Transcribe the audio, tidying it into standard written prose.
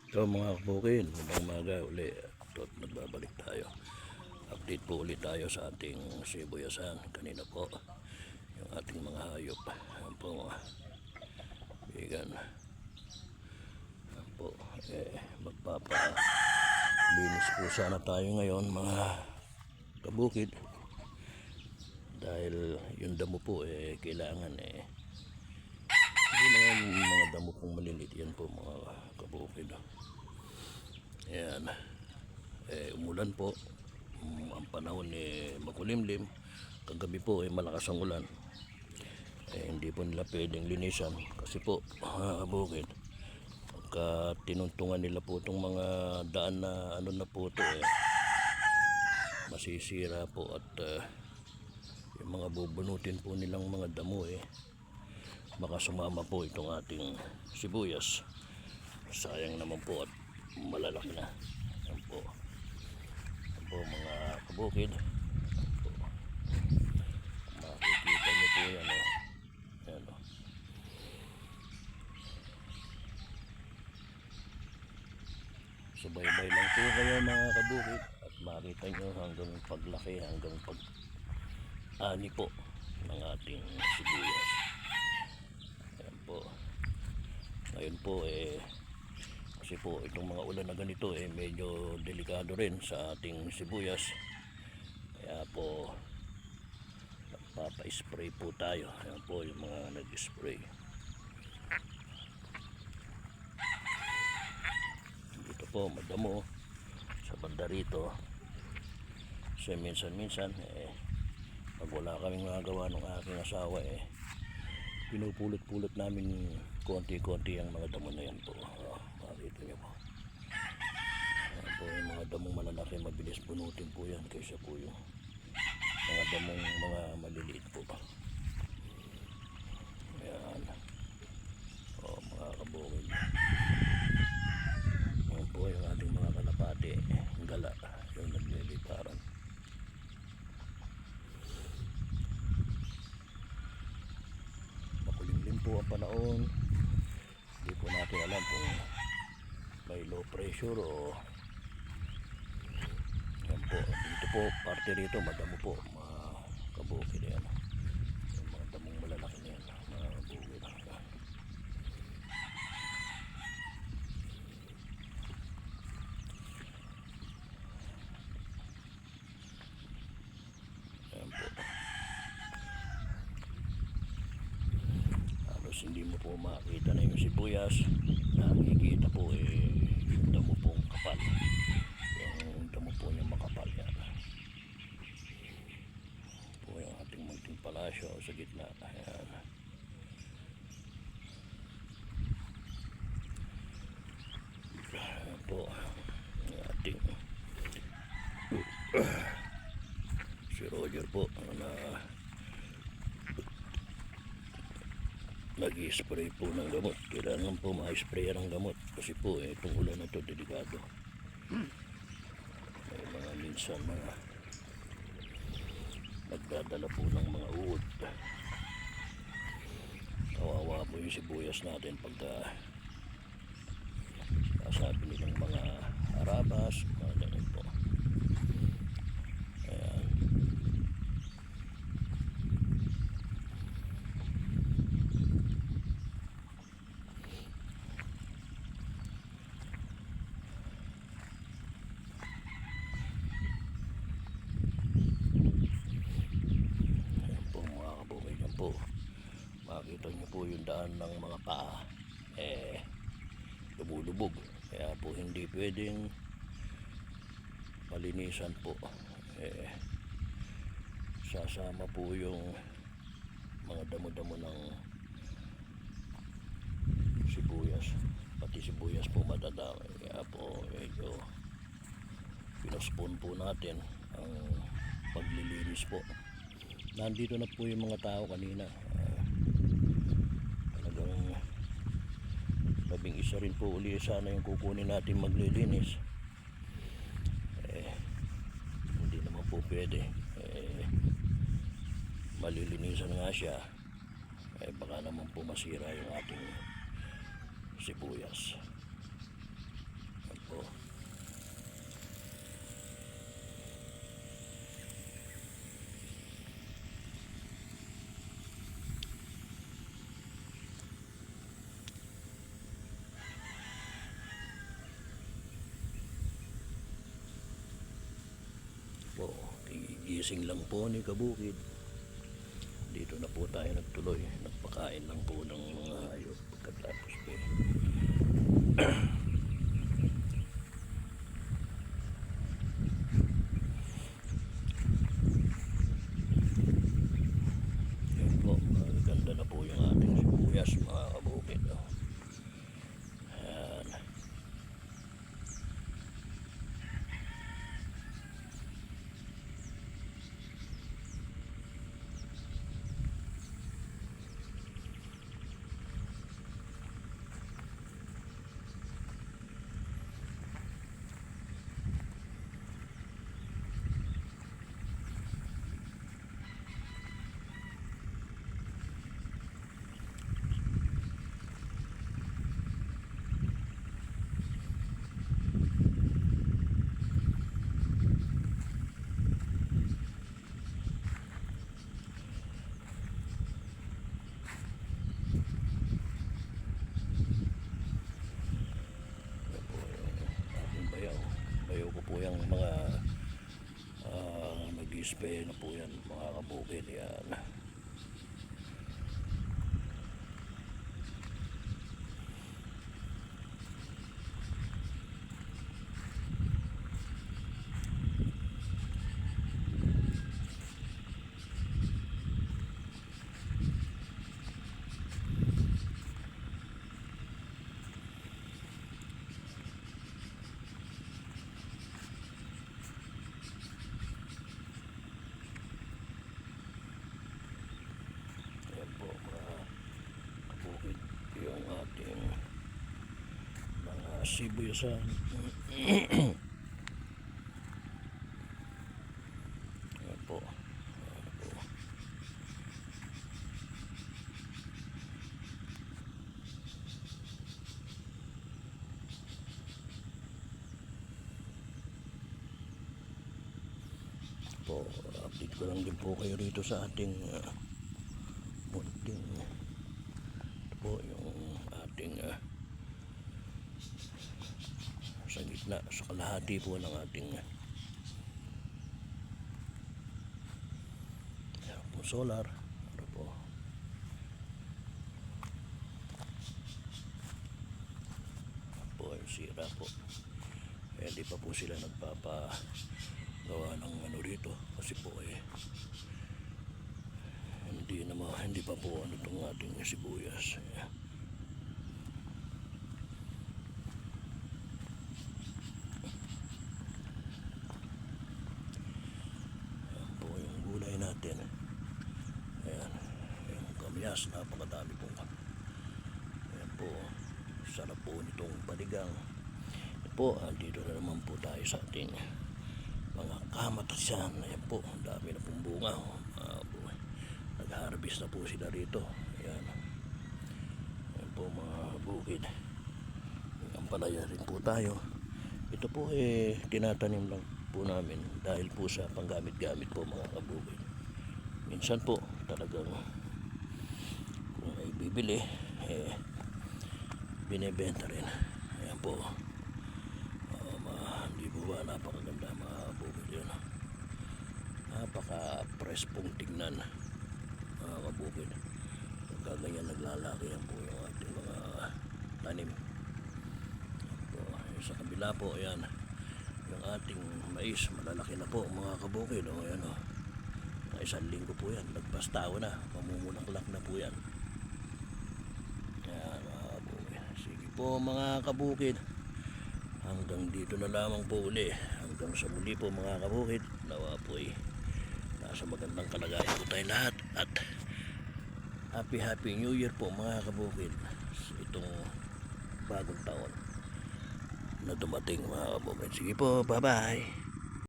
So mga kabukid, magandang umaga uli. Ito at nagbabalik tayo. Update po ulit tayo sa ating sibuyasan. Kanina po, yung ating mga hayop. Ayan po mga bigan. Ayan po, magpapalinis po sana tayo ngayon mga kabukid. Dahil yung damo po kailangan hindi na yung mga damo pong maliliit yan po mga kabukid. Ayan, umulan po. Ang panahon makulimlim. Kagabi po malakas ang ulan. Hindi po nila pwedeng linisan kasi po bukid pagka tinuntungan nila po itong mga daan na ano na po ito masisira po at yung mga bubunutin po nilang mga damo baka sumama po itong ating sibuyas. Sayang naman po at malalaki na. Yan po. Yan po mga kabukid. Yan po. Makikita nyo po yan Yan Subaybay lang po kayo mga kabukid at makita nyo hanggang paglaki, hanggang pag-ani po ng ating sibuyas. Yan po. Ngayon po kasi po itong mga ulan na ganito medyo delikado rin sa ating sibuyas. Kaya po nagpapa-spray po tayo. Ayan po yung mga nag-spray. Dito po madamo sa banda rito. So minsan pag wala kaming magagawa ng aking asawa pinupulot-pulot namin konti-konti ang mga damo na yan po. Makikita nyo po. Ayan po yung mga damong malalaki, mabilis bunutin po yan kaysa po yung mga damong mga maliliit po. Ayan. Mga kabukid. Ayan po yung ating mga kalapati. Gala. Yung nagliliparan. Makulimlim po ang panahon. Hindi po natin alam kung may low pressure o yan po. Dito po, parte rito madamo po mga kabukid yan. Yung mga damong malalaki na yan mga kabukid. Yan po. Halos hindi mo po makita na yung sibuyas. Nakikita po yung damo pong kapal. Yung damo po yung makapal yan. Po yung ating munting palasyo sa gitna. Ayan. Ayan po yung ating si Roger po na nag-i-spray po ng gamot. Kailangan po ma-spray ng gamot kasi po itong ulan na ito delikado. May mga minsan mga nagdadala po ng mga uod. Kawawa po yung sibuyas natin pagka sabi nilang mga arabas, mga ganun po. Ayan. Po makita nyo po yung daan ng mga paa lumulubog, kaya po hindi pwedeng malinisan po. Sasama po yung mga damo-damo ng sibuyas, pati sibuyas po madadamay. Kaya po medyo pinospon po natin ang paglilinis po. Nandito na po yung mga tao kanina. Talagang labing isa rin po uli sana yung kukunin natin maglilinis. Hindi naman po pwede. Malilinisan nga siya. Baka naman po masira yung ating sibuyas. kagigising lang po ni Kabukid. Dito na po tayo nagtuloy. Nagpakain lang po ng mga hayop. Pagkatapos po. Yan po, maganda na po yung ating sibuyas mga Kabukid. Yan. Bayaw ko po yung mga nag-display na po yan mga Kabukid. Yan. Yan po mga Kabukid yung ating mga sibuyasan. Yan po. Yan po. Po, update ko lang din po kayo rito sa ating munting ito po yung ating sa gitna, sa kalahati po ng ating yan po solar. Ito po. Po yung sira po. Hindi pa po sila nagpapagawa ng ano rito kasi po hindi pa po ano itong ating sibuyas. Yan po yung gulay natin. Ayan, yung kamyas, napakadami po. Ayan po, sarap po nitong panigang. Ayan po, dito na naman po tayo sa ating mga kamatasan. Ayan po, ang dami na pong bunga. Nag-harvest na po sila rito. Ayan. Ayan po mga Kabukid. Ang palaya rin po tayo. Ito po tinatanim lang po namin dahil po sa panggamit-gamit po mga Kabukid. Minsan po talagang kung may bibili binebenta rin. Ayan po. Hindi po ba napakaganda mga Kabukid yun. Napaka-fresh pong tignan mga Kabukid. Pagka ganyan naglalaki yan po yung ating mga tanim. Po, sa kabila po ayan yung ating mais, malalaki na po mga Kabukid. Ayan o, isang linggo po yan, nagpastawa na, mamumulaklak na po yan. Ayan mga Kabukid. Sige po mga Kabukid, hanggang dito na lamang po uli. Hanggang sa muli po mga Kabukid. Nawa po nasa magandang kalagayan po tayo lahat. At happy New Year po mga Kabukid. Itong bagong taon na dumating mga Kabukid. Sige po, bye bye.